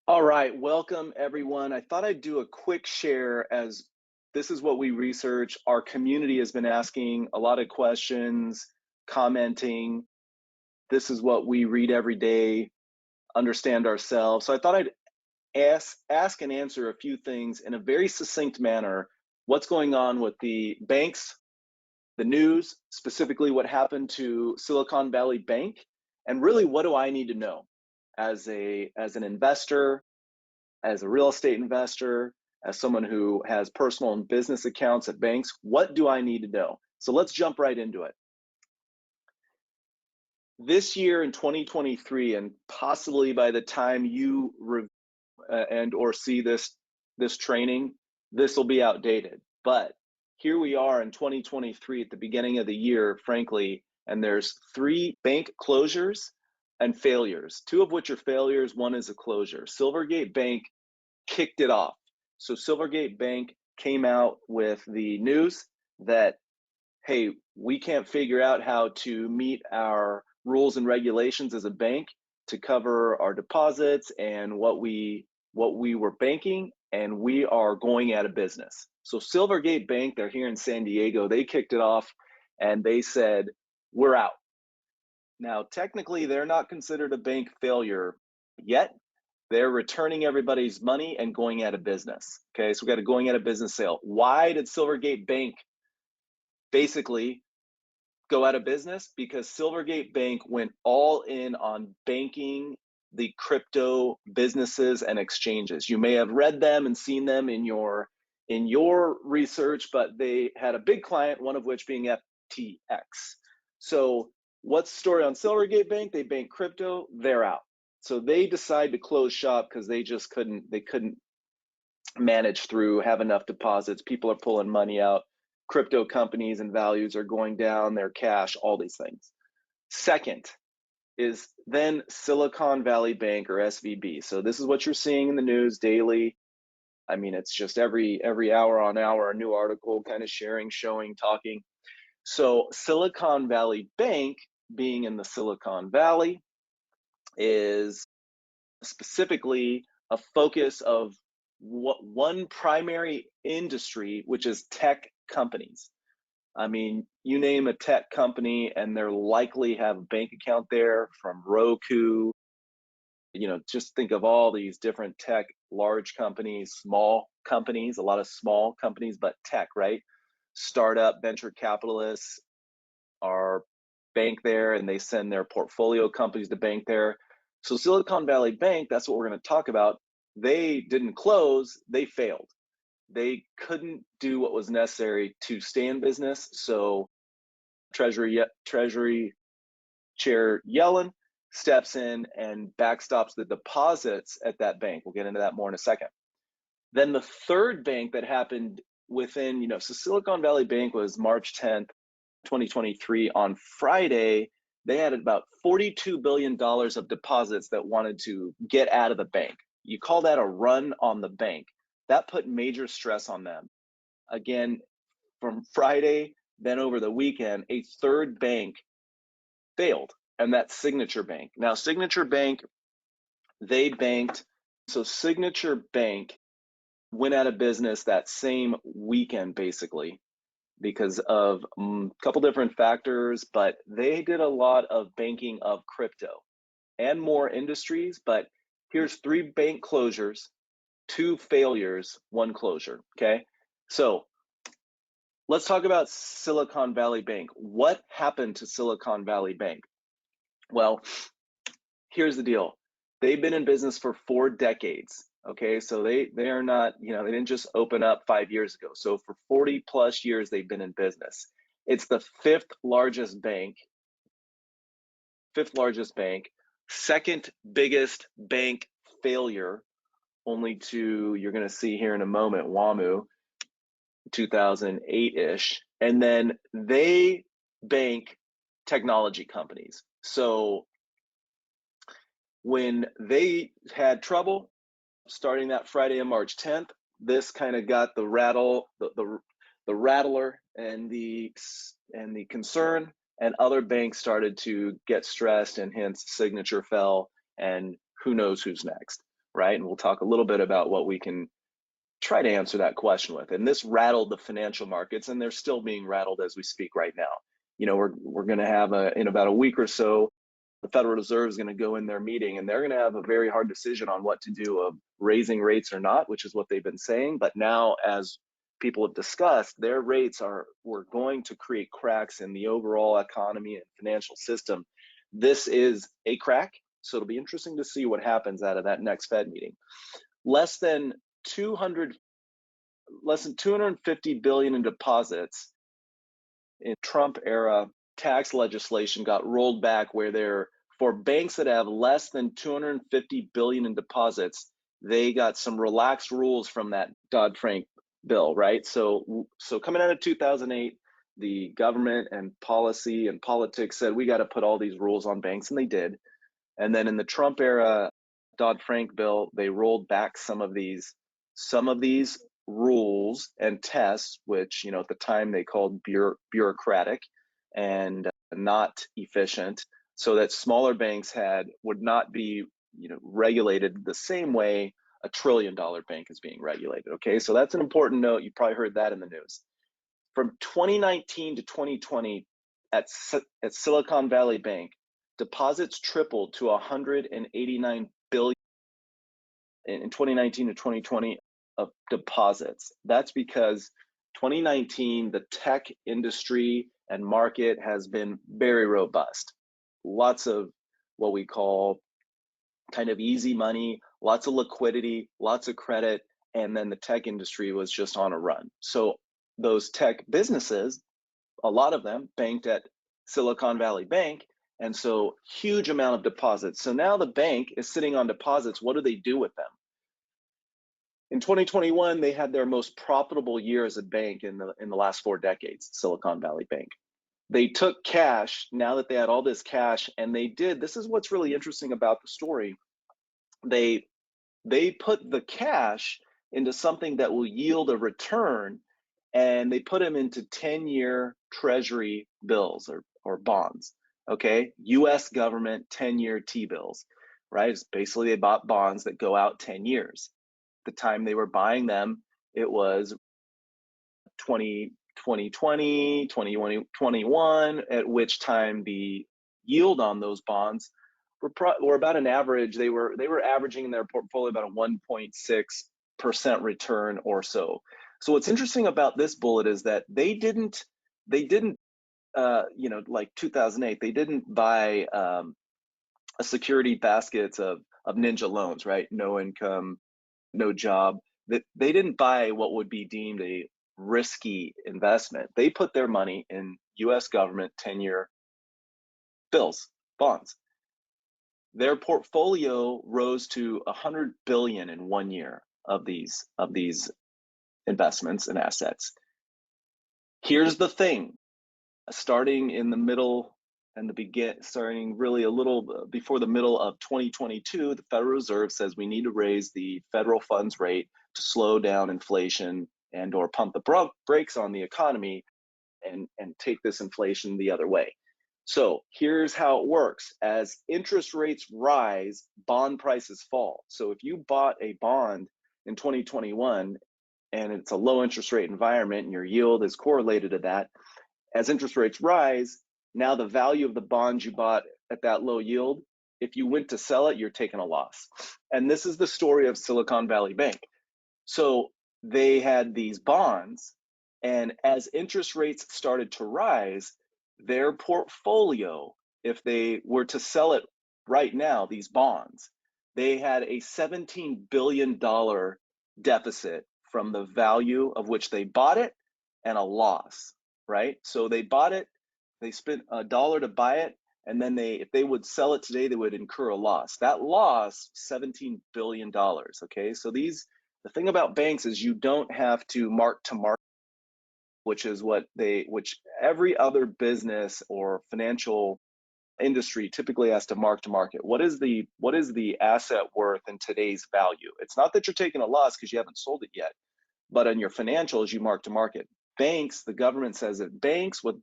All right, welcome everyone. I thought I'd do a quick share as this is what we research. Our community has been asking a lot of questions, commenting. This is what we read every day, understand ourselves. So I thought I'd ask and answer a few things in a very succinct manner. What's going on with the banks, the news, specifically what happened to Silicon Valley Bank, and really what do I need to know as an investor, as a real estate investor, as someone who has personal and business accounts at banks, what do I need to know? So let's jump right into it. This year in 2023, and possibly by the time you and or see this training, this will be outdated. But here we are in 2023 at the beginning of the year, frankly, and there's 3 bank closures and failures, 2 of which are failures, 1 is a closure. Silvergate Bank kicked it off. So Silvergate Bank came out with the news that, hey, we can't figure out how to meet our rules and regulations as a bank to cover our deposits and what we were banking, and we are going out of business. So Silvergate Bank, they're here in San Diego, they kicked it off and they said, we're out. Now, technically, they're not considered a bank failure yet. They're returning everybody's money and going out of business. Okay, so we got a going out of business sale. Why did Silvergate Bank basically go out of business? Because Silvergate Bank went all in on banking the crypto businesses and exchanges. You may have read them and seen them in your research, but they had a big client, one of which being FTX. So what's the story on Silvergate Bank? They bank crypto, they're out. So they decide to close shop because they couldn't manage through, have enough deposits. People are pulling money out. Crypto companies and values are going down, their cash, all these things. Second is then Silicon Valley Bank or SVB. So this is what you're seeing in the news daily. I mean, it's just every hour on hour, a new article kind of sharing, showing, talking. So Silicon Valley Bank, being in the Silicon Valley, is specifically a focus of one primary industry, which is tech companies. I mean, you name a tech company and they're likely have a bank account there, from Roku, just think of all these different tech, large companies, small companies, a lot of small companies, but tech, right? Startup venture capitalists are bank there and they send their portfolio companies to bank there. So Silicon Valley Bank, that's what we're going to talk about. They didn't close, they failed. They couldn't do what was necessary to stay in business. So Treasury Chair Yellen steps in and backstops the deposits at that bank. We'll get into that more in a second. Then the third bank that happened within, so Silicon Valley Bank was March 10th, 2023. On Friday, they had about $42 billion of deposits that wanted to get out of the bank. You call that a run on the bank. That put major stress on them. Again, from Friday, then over the weekend, a third bank failed, and that's Signature Bank. Now, Signature Bank, they banked, so Signature Bank went out of business that same weekend, basically, because of a couple different factors, but they did a lot of banking of crypto and more industries. But here's 3 bank closures, 2 failures, 1 closure, okay? So let's talk about Silicon Valley Bank. What happened to Silicon Valley Bank? Well, here's the deal. They've been in business for 4 decades. Okay, so they are not, they didn't just open up 5 years ago. So for 40 plus years, they've been in business. It's the fifth largest bank, second biggest bank failure, only to, you're going to see here in a moment, WAMU, 2008-ish. And then they bank technology companies. So when they had trouble starting that Friday on March 10th, this kind of got the rattler and the concern, and other banks started to get stressed, and hence Signature fell, and who knows who's next. right? And we'll talk a little bit about what we can try to answer that question with. And this rattled the financial markets, and they're still being rattled as we speak right now. You know, we're going to have in about a week or so, the Federal Reserve is going to go in their meeting, and they're going to have a very hard decision on what to do of raising rates or not, which is what they've been saying. But now, as people have discussed, their rates we're going to create cracks in the overall economy and financial system. This is a crack, so it'll be interesting to see what happens out of that next Fed meeting. Less than 250 billion in deposits in Trump era tax legislation got rolled back, where for banks that have less than 250 billion in deposits, they got some relaxed rules from that Dodd-Frank bill, right? So coming out of 2008, the government and policy and politics said we got to put all these rules on banks, and they did. And then in the Trump era Dodd-Frank bill, they rolled back some of these rules and tests, which, you know, at the time they called bureaucratic and not efficient, so that smaller banks would not be, you know, regulated the same way a $1 trillion bank is being regulated. Okay, so that's an important note. You probably heard that in the news. From 2019 to 2020, at Silicon Valley Bank, deposits tripled to 189 billion in 2019 to 2020 of deposits. That's because 2019, the tech industry and market has been very robust. Lots of what we call kind of easy money, lots of liquidity, lots of credit, and then the tech industry was just on a run. So those tech businesses, a lot of them banked at Silicon Valley Bank, and so huge amount of deposits. So now the bank is sitting on deposits. What do they do with them? In 2021, they had their most profitable year as a bank in the last 4 decades, Silicon Valley Bank. They took cash, now that they had all this cash, and this is what's really interesting about the story. They put the cash into something that will yield a return, and they put them into 10-year treasury bills or bonds, okay? US government 10-year T-bills, right? It's basically they bought bonds that go out 10 years. The time they were buying them, it was 2020, 2021, at which time the yield on those bonds were about an average. They were averaging in their portfolio about a 1.6% return or so. So what's interesting about this bullet is that they didn't you know, like 2008, they didn't buy a security baskets of ninja loans, right? No income, no job. That they didn't buy what would be deemed a risky investment. They put their money in US government 10-year bills, bonds. Their portfolio rose to 100 billion in 1 year of these investments and assets. Here's the thing, starting in the middle and starting really a little before the middle of 2022, the Federal Reserve says we need to raise the federal funds rate to slow down inflation and or pump the brakes on the economy and take this inflation the other way. So here's how it works. As interest rates rise, bond prices fall. So if you bought a bond in 2021 and it's a low interest rate environment and your yield is correlated to that, as interest rates rise, now the value of the bonds you bought at that low yield, if you went to sell it, you're taking a loss. And this is the story of Silicon Valley Bank. So they had these bonds, and as interest rates started to rise, their portfolio, if they were to sell it right now, these bonds, they had a $17 billion deficit from the value of which they bought it and a loss, right? So they bought it, they spent $1 to buy it, and then if they would sell it today, they would incur a loss. That loss, $17 billion, okay? So the thing about banks is you don't have to mark to market, which every other business or financial industry typically has to mark to market. What is the asset worth in today's value? It's not that you're taking a loss because you haven't sold it yet, but on your financials, you mark to market. Banks, the government says that banks with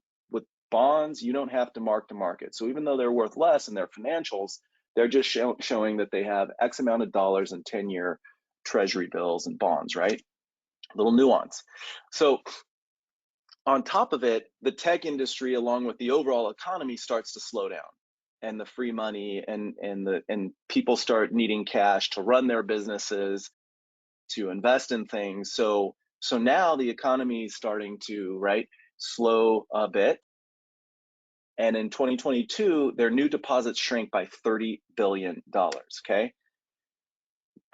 bonds, you don't have to mark to market. So even though they're worth less in their financials, They're just showing that they have X amount of dollars in 10-year treasury bills and bonds, right? Little nuance. So on top of it, the tech industry, along with the overall economy, starts to slow down, and the free money and people start needing cash to run their businesses, to invest in things. So now the economy is starting to slow a bit. And in 2022, their new deposits shrank by $30 billion. Okay.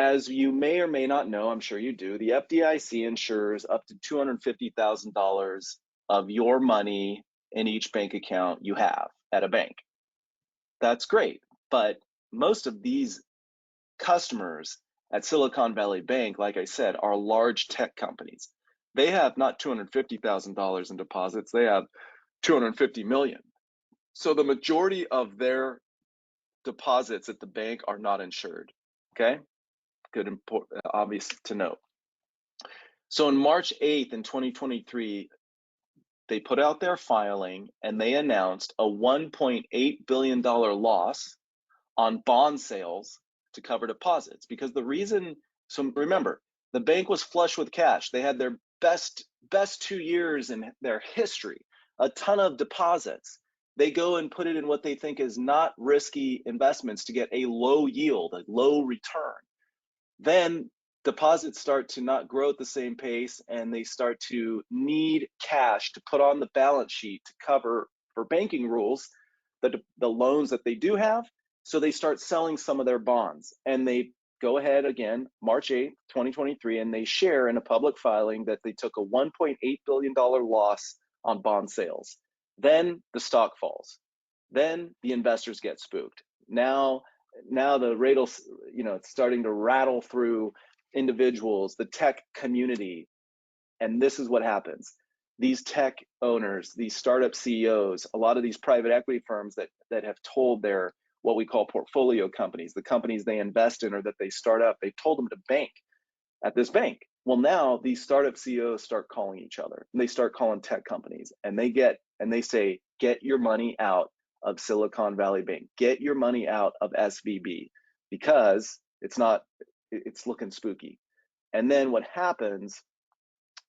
As you may or may not know, I'm sure you do, the FDIC insures up to $250,000 of your money in each bank account you have at a bank. That's great. But most of these customers at Silicon Valley Bank, like I said, are large tech companies. They have not $250,000 in deposits, they have 250 million. So the majority of their deposits at the bank are not insured. Okay, good, important, obvious to note. So on March 8th in 2023, they put out their filing and they announced a $1.8 billion loss on bond sales to cover deposits. Because the reason, so remember, the bank was flush with cash. They had their best 2 years in their history, a ton of deposits. They go and put it in what they think is not risky investments to get a low yield, a low return. Then deposits start to not grow at the same pace, and they start to need cash to put on the balance sheet to cover, for banking rules, the loans that they do have. So they start selling some of their bonds, and they go ahead again, March 8th, 2023, and they share in a public filing that they took a $1.8 billion loss on bond sales. Then the stock falls. Then the investors get spooked. Now the radle, it's starting to rattle through individuals, the tech community, and this is what happens. These tech owners, these startup CEOs, a lot of these private equity firms that have told their, what we call portfolio companies, the companies they invest in or that they start up, they've told them to bank at this bank. Well, now these startup CEOs start calling each other, and they start calling tech companies, and they say, get your money out of Silicon Valley Bank, get your money out of SVB, because it's looking spooky. And then what happens,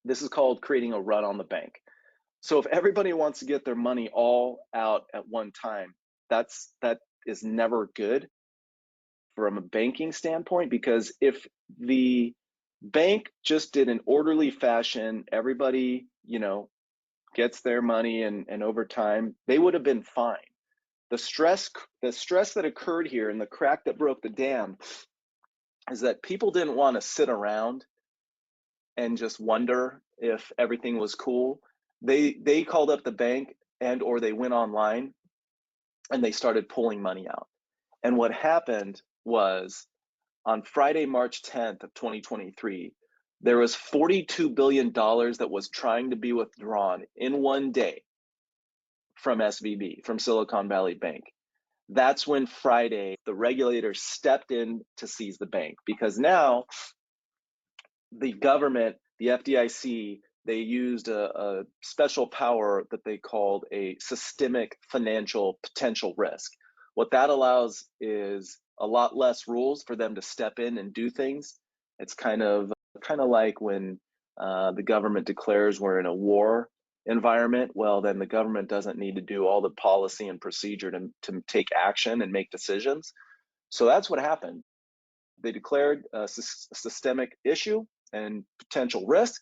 this is called creating a run on the bank. So if everybody wants to get their money all out at one time, that is never good from a banking standpoint, because if the bank just did an orderly fashion, everybody, gets their money and over time, they would have been fine. The stress that occurred here and the crack that broke the dam is that people didn't want to sit around and just wonder if everything was cool. They called up the bank or they went online and they started pulling money out. And what happened was, on Friday, March 10th of 2023, there was $42 billion that was trying to be withdrawn in one day from SVB, from Silicon Valley Bank. That's when Friday, the regulators stepped in to seize the bank, because now the government, the FDIC, they used a special power that they called a systemic financial potential risk. What that allows is a lot less rules for them to step in and do things. It's kind of like when the government declares we're in a war environment. Well, then the government doesn't need to do all the policy and procedure to take action and make decisions. So that's what happened. They declared a systemic issue and potential risk,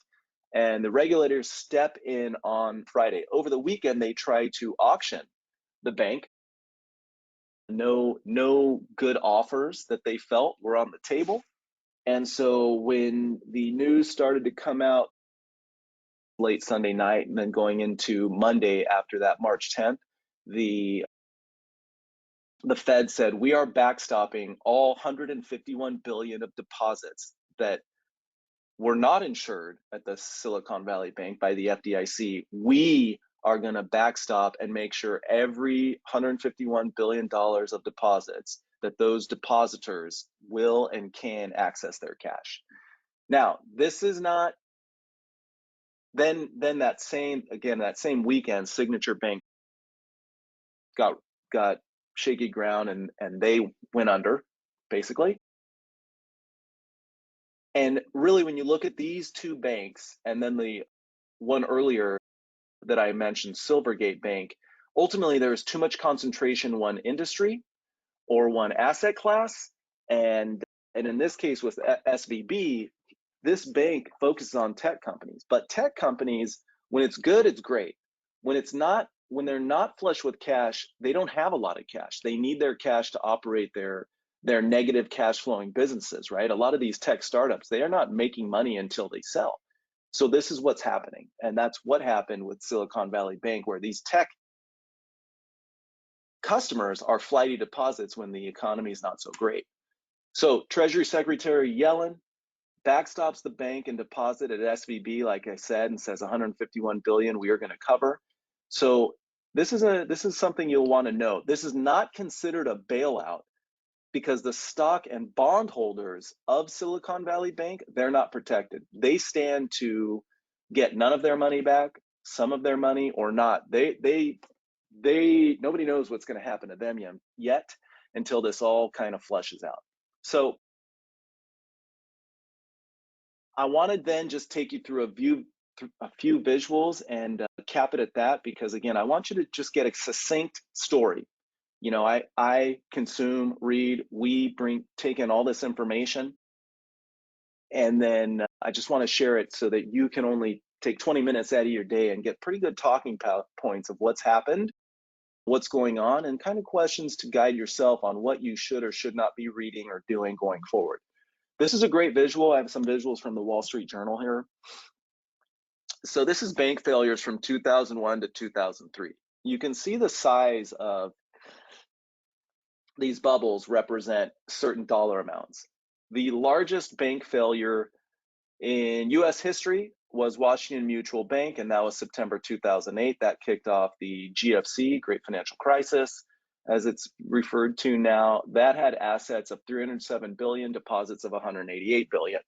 and the regulators step in on Friday. Over the weekend, they tried to auction the bank. No good offers that they felt were on the table. And so when the news started to come out late Sunday night and then going into Monday after that, March 10th, the Fed said, we are backstopping all 151 billion of deposits that were not insured at the Silicon Valley Bank by the FDIC. We are going to backstop and make sure every $151 billion of deposits, that those depositors will and can access their cash. Now, this is not, then that same weekend, Signature Bank got shaky ground, and they went under, basically. And really, when you look at these two banks, and then the one earlier that I mentioned, Silvergate Bank, ultimately there was too much concentration in one industry or one asset class. And in this case with SVB, this bank focuses on tech companies. But tech companies, when it's good, it's great. When it's not, when they're not flush with cash, they don't have a lot of cash. They need their cash to operate their negative cash flowing businesses, right? A lot of these tech startups, they are not making money until they sell. So this is what's happening. And that's what happened with Silicon Valley Bank, where these tech customers are flighty deposits when the economy is not so great. So Treasury Secretary Yellen backstops the bank and deposit at SVB, like I said, and says 151 billion we are going to cover. So this is something you'll want to know. This is not considered a bailout because the stock and bond holders of Silicon Valley Bank, they're not protected. They stand to get none of their money back, some of their money, or not. Nobody knows what's going to happen to them yet until this all kind of flushes out. So I want to then just take you through a few visuals and cap it at that, because again, I want you to just get a succinct story. You know, I consume, read, we take in all this information, and then I just want to share it so that you can only take 20 minutes out of your day and get pretty good talking points of what's happened, what's going on, and kind of questions to guide yourself on what you should or should not be reading or doing going forward. This is a great visual. I have some visuals from the Wall Street Journal here. So this is bank failures from 2001 to 2003. You can see the size of these bubbles represent certain dollar amounts. The largest bank failure in US history was Washington Mutual Bank, and that was September 2008. That kicked off the GFC, Great Financial Crisis, as it's referred to now. That had assets of 307 billion, deposits of 188 billion.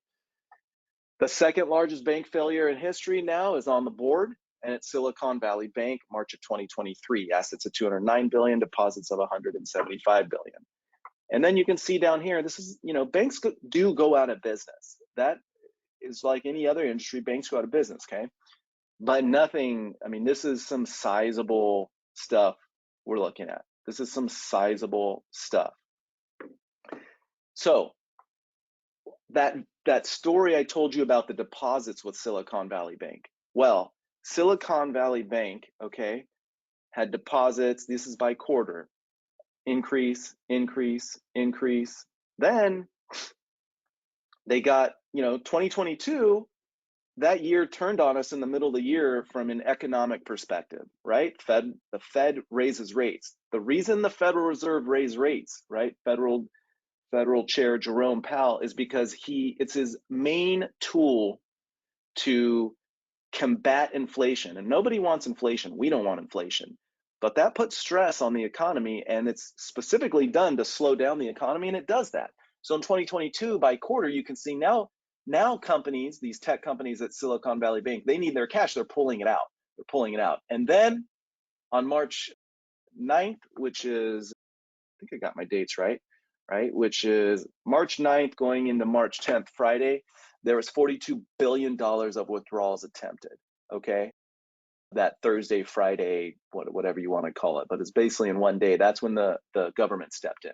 The second largest bank failure in history now is on the board, and it's Silicon Valley Bank, March of 2023, assets of 209 billion, deposits of 175 billion. And then you can see down here, this is, you know, banks do go out of business. That is like any other industry, banks go out of business, okay? But nothing, I mean, this is some sizable stuff we're looking at. This is some sizable stuff. So that story I told you about the deposits with Silicon Valley Bank. Well, Silicon Valley Bank, okay, had deposits, this is by quarter, increase, increase, increase. Then they got, you know, 2022, that year turned on us in the middle of the year from an economic perspective, right? The Fed raises rates. The reason the Federal Reserve raised rates, right? Federal Chair Jerome Powell, is because it's his main tool to combat inflation. And nobody wants inflation. We don't want inflation. But that puts stress on the economy, and it's specifically done to slow down the economy, and it does that. So in 2022, by quarter, you can see now companies, these tech companies at Silicon Valley Bank, they need their cash. They're pulling it out. They're pulling it out. And then on March 9th, which is, I think I got my dates right, which is March 9th going into March 10th, Friday, there was $42 billion of withdrawals attempted, okay? That Thursday, Friday, whatever you want to call it, but it's basically in one day. That's when the government stepped in.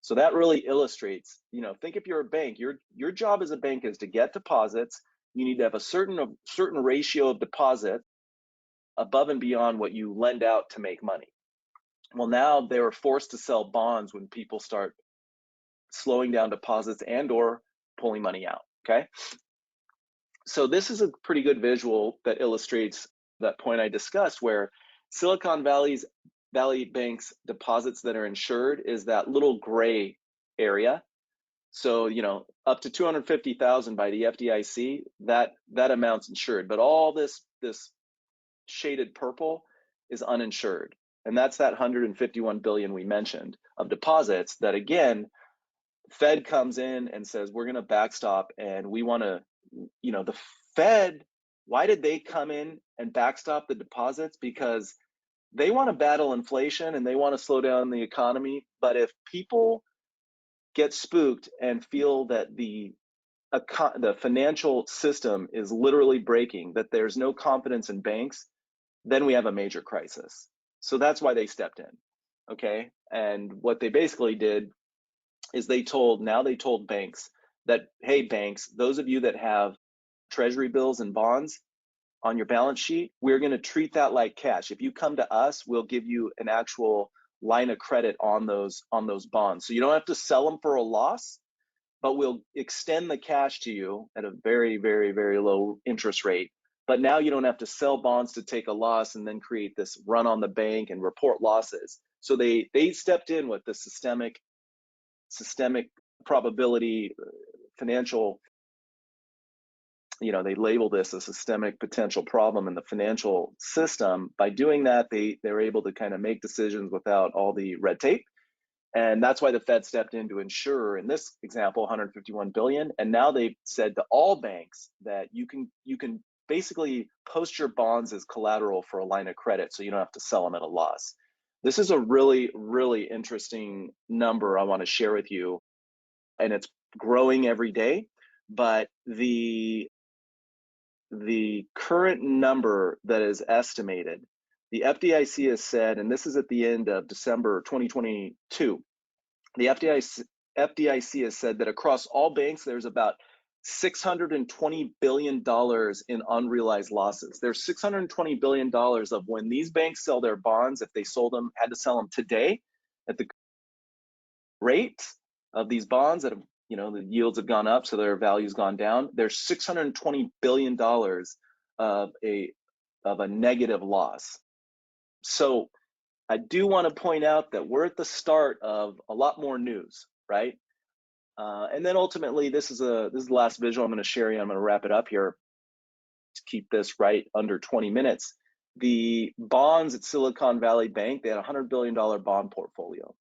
So that really illustrates, you know, think if you're a bank, your job as a bank is to get deposits. You need to have a certain ratio of deposit above and beyond what you lend out to make money. Well, now they were forced to sell bonds when people start slowing down deposits and or pulling money out, okay? So this is a pretty good visual that illustrates that point I discussed, where Silicon Valley Bank's deposits that are insured is that little gray area. So, you know, up to 250,000 by the FDIC, that amount's insured, but all this shaded purple is uninsured. And that's that 151 billion we mentioned of deposits that, again, Fed comes in and says, we're going to backstop, and we want to, you know, the Fed, why did they come in and backstop the deposits? Because they want to battle inflation and they want to slow down the economy. But if people get spooked and feel that the financial system is literally breaking, that there's no confidence in banks, then we have a major crisis. So that's why they stepped in, okay? And what they basically did is they told banks that, hey, banks, those of you that have treasury bills and bonds on your balance sheet, we're going to treat that like cash. If you come to us, we'll give you an actual line of credit on those bonds. So you don't have to sell them for a loss, but we'll extend the cash to you at a very, very, very low interest rate. But now you don't have to sell bonds to take a loss and then create this run on the bank and report losses. So they stepped in with the systemic probability financial, they label this a systemic potential problem in the financial system. By doing that, they're able to kind of make decisions without all the red tape. And that's why the Fed stepped in to ensure, in this example, 151 billion. And now they've said to all banks that you can basically post your bonds as collateral for a line of credit, so you don't have to sell them at a loss. This is a really, really interesting number I want to share with you, and it's growing every day. But the current number that is estimated, the FDIC has said, and this is at the end of December 2022, the FDIC has said that across all banks, there's about $620 billion in unrealized losses. There's $620 billion of when these banks sell their bonds, if they had to sell them today at the rate of these bonds that have, the yields have gone up, so their value's gone down. There's $620 billion of a negative loss. So I do want to point out that we're at the start of a lot more news, right? And then ultimately, this is the last visual I'm going to share you. I'm going to wrap it up here to keep this right under 20 minutes. The bonds at Silicon Valley Bank, they had a $100 billion bond portfolio.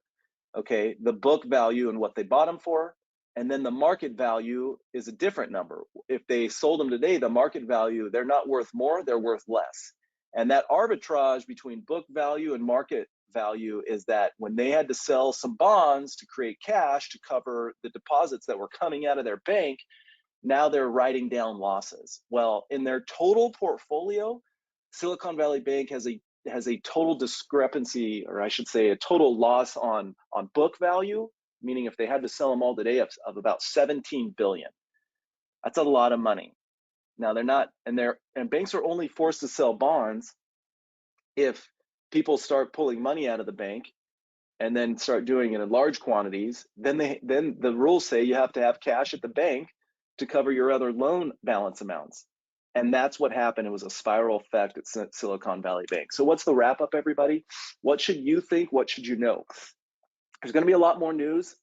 Okay, the book value and what they bought them for, and then the market value is a different number. If they sold them today, the market value, they're not worth more, they're worth less. And that arbitrage between book value and market value is that when they had to sell some bonds to create cash to cover the deposits that were coming out of their bank, now they're writing down losses. Well, in their total portfolio, Silicon Valley Bank has a total discrepancy, or I should say a total loss on book value, meaning if they had to sell them all today, of about 17 billion. That's a lot of money. Now they're not, and banks are only forced to sell bonds if people start pulling money out of the bank and then start doing it in large quantities. Then the rules say you have to have cash at the bank to cover your other loan balance amounts. And that's what happened. It was a spiral effect at Silicon Valley Bank. So what's the wrap up, everybody? What should you think? What should you know? There's going to be a lot more news.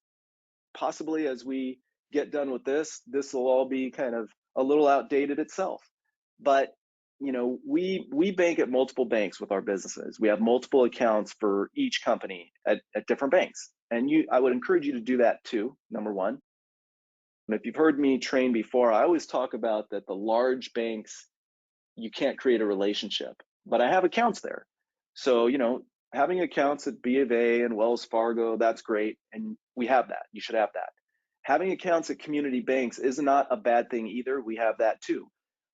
Possibly as we get done with this will all be kind of a little outdated itself. But we bank at multiple banks with our businesses. We have multiple accounts for each company at different banks. And I would encourage you to do that too, number one. And if you've heard me train before, I always talk about that the large banks, you can't create a relationship, but I have accounts there. So, having accounts at B of A and Wells Fargo, that's great. And we have that. You should have that. Having accounts at community banks is not a bad thing either. We have that too.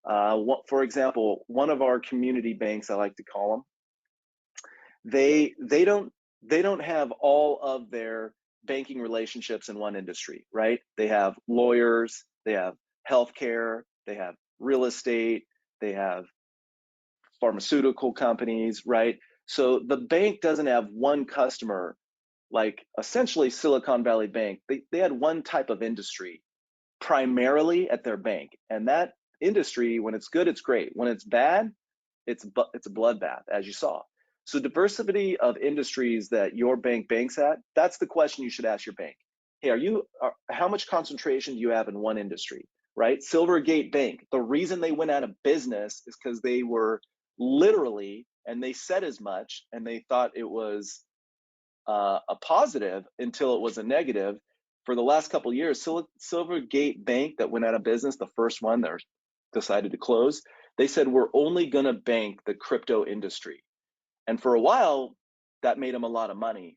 For example, one of our community banks, I like to call them, they don't have all of their banking relationships in one industry, right? They have lawyers, they have healthcare, they have real estate, they have pharmaceutical companies, right? So the bank doesn't have one customer like essentially Silicon Valley Bank. They had one type of industry primarily at their bank, and that industry, when it's good, it's great. When it's bad, it's a bloodbath, as you saw. So diversity of industries that your bank banks at, that's the question you should ask your bank. Hey, how much concentration do you have in one industry, right? Silvergate Bank, the reason they went out of business is because they were literally, and they said as much, and they thought it was a positive until it was a negative. For the last couple of years, Silvergate Bank that went out of business, the first one that decided to close, they said, we're only going to bank the crypto industry. And for a while, that made them a lot of money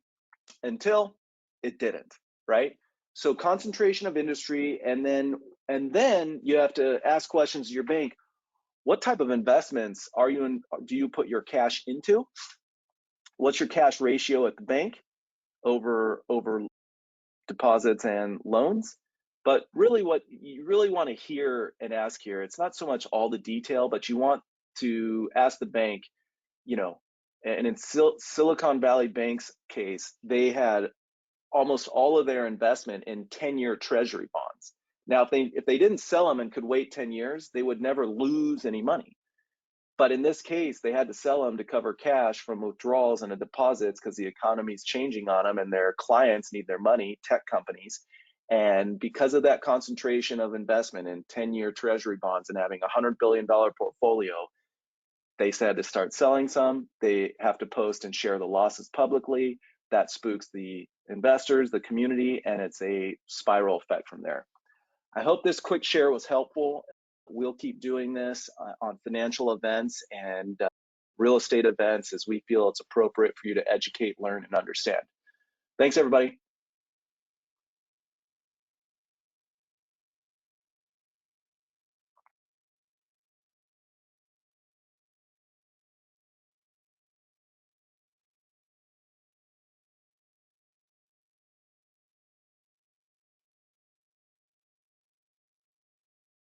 until it didn't, right? So concentration of industry, and then you have to ask questions to your bank. What type of investments are you in? Do you put your cash into? What's your cash ratio at the bank over deposits and loans? But really, what you really want to hear and ask here, it's not so much all the detail, but you want to ask the bank, you know, and in Silicon Valley Bank's case, they had almost all of their investment in 10-year treasury bonds. Now, if they didn't sell them and could wait 10 years, they would never lose any money. But in this case, they had to sell them to cover cash from withdrawals and deposits because the economy is changing on them and their clients need their money, tech companies. And because of that concentration of investment in 10-year treasury bonds and having a $100 billion portfolio, they said to start selling some. They have to post and share the losses publicly. That spooks the investors, the community, and it's a spiral effect from there. I hope this quick share was helpful. We'll keep doing this on financial events and real estate events as we feel it's appropriate for you to educate, learn, and understand. Thanks, everybody.